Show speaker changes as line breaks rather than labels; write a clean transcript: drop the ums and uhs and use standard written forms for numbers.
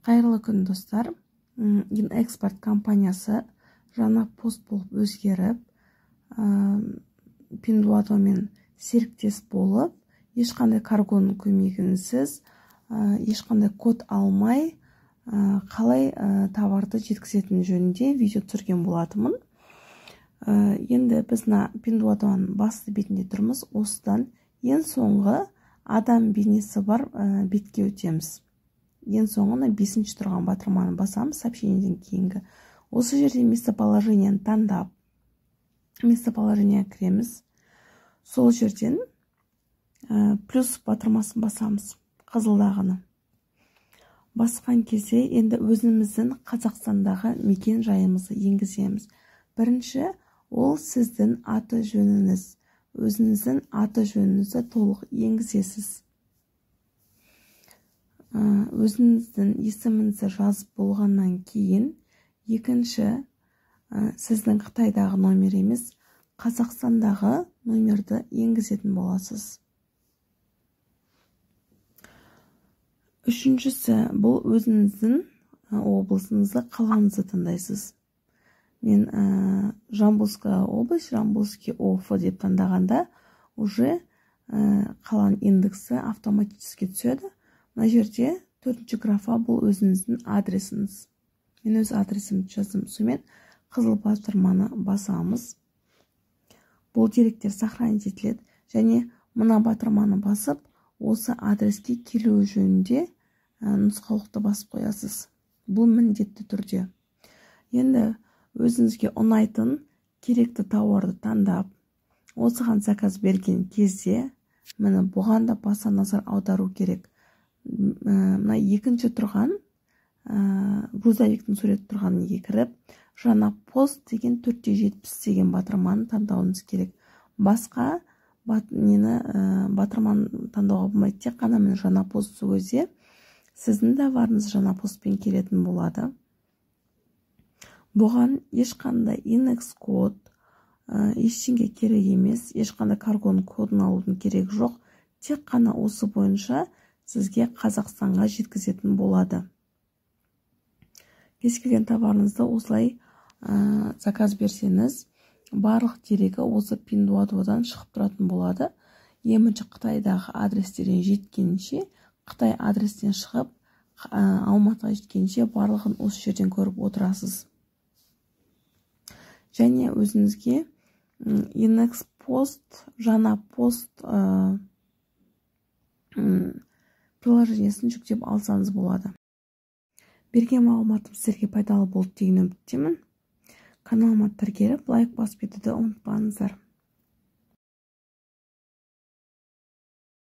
Қайырлы күн достар. Инэкспорт компаниясы жаңа пост болып өзгеріп, Pinduoduoмен серіктес болып, ешқандай каргоның көмегінсіз, ешқандай код алмай, қалай товарды жеткізетін жөнінде видео түсірген болатынмын. Енді біз Pinduoduoның басты бетінде тұрмыз. Осыдан ең соңғы адам бейнесі бар бетке өтеміз. Ең соңына 5-ші тұрған батырманы басамыз, сообщениеден кейінгі. Осы жерде местоположениені таңдап, местоположение кіреміз. Сол жерден плюс батырмасын басамыз, қызылдағыны. Басқан кезде енді өзіміздің Қазақстандағы мекен жайымызды енгіземіз. Бірінші, ол сіздің аты жөніңіз. Өзіңіздің аты жөніңізді толық енгізесіз. Өзіңіздің есіміңізді жазып болғаннан кейін, екінші, сіздің Қытайдағы номер емес, Қазақстандағы номерді енгізетін боласыз. Үшіншісі, бұл өзіңіздің облысыңызды, қалаңызды таңдайсыз. Мен Жамбылская область, Жамбылский ОФ деп таңдағанда, уже қаланың индексі автоматически түседі. Мына жерде 4-ші графа бұл өзіңіздің адресіңіз. Мен өз адресімді жаздым. Сонымен қызыл батырманы басамыз. Бұл деректер сохранить етіледі. Және мына батырманы басып, осы адреске келу жөнінде нұсқаулықты басып қоясыз. Бұл міндетті түрде. Енді өзіңізге ұнайтын керекті тауарды таңдап, осыған заказ берген кезде, міне бұған да баса назар аудару керек. Мына екінші тұрған, грузовиктің суреті тұрған неге кіріп, жаңа пост деген 470 деген батырманы таңдауыңыз керек. Басқа батырманы таңдауға болмайды. Тек қана мен жаңа пост сөзде сіздің товарыңыз жаңа постпен келетін болады. Бұған ешқандай индекс код, ештеңе керек емес, ешқандай каргоның кодын алудың керек жоқ. Тек қана осы бойынша сізге Қазақстанға жеткізетін болады. Кез келген товарыңызды осылай заказ берсеңіз, барлық дерегі осы Pinduoduoдан шығып тұратын болады. Емінші Қытайдағы адрестерден жеткенше, Қытай адрестен шығып, Алматыға жеткенше барлығын осы жерден көріп отырасыз. Және өзіңізге Index пост, жаңа пост приложениесін жүктеп алсаңыз болады. Берген мағлұматым сіздерге пайдалы болды деген үміттемін. Каналыма тіркеліп, лайк басып кетуді ұмытпаңыздар.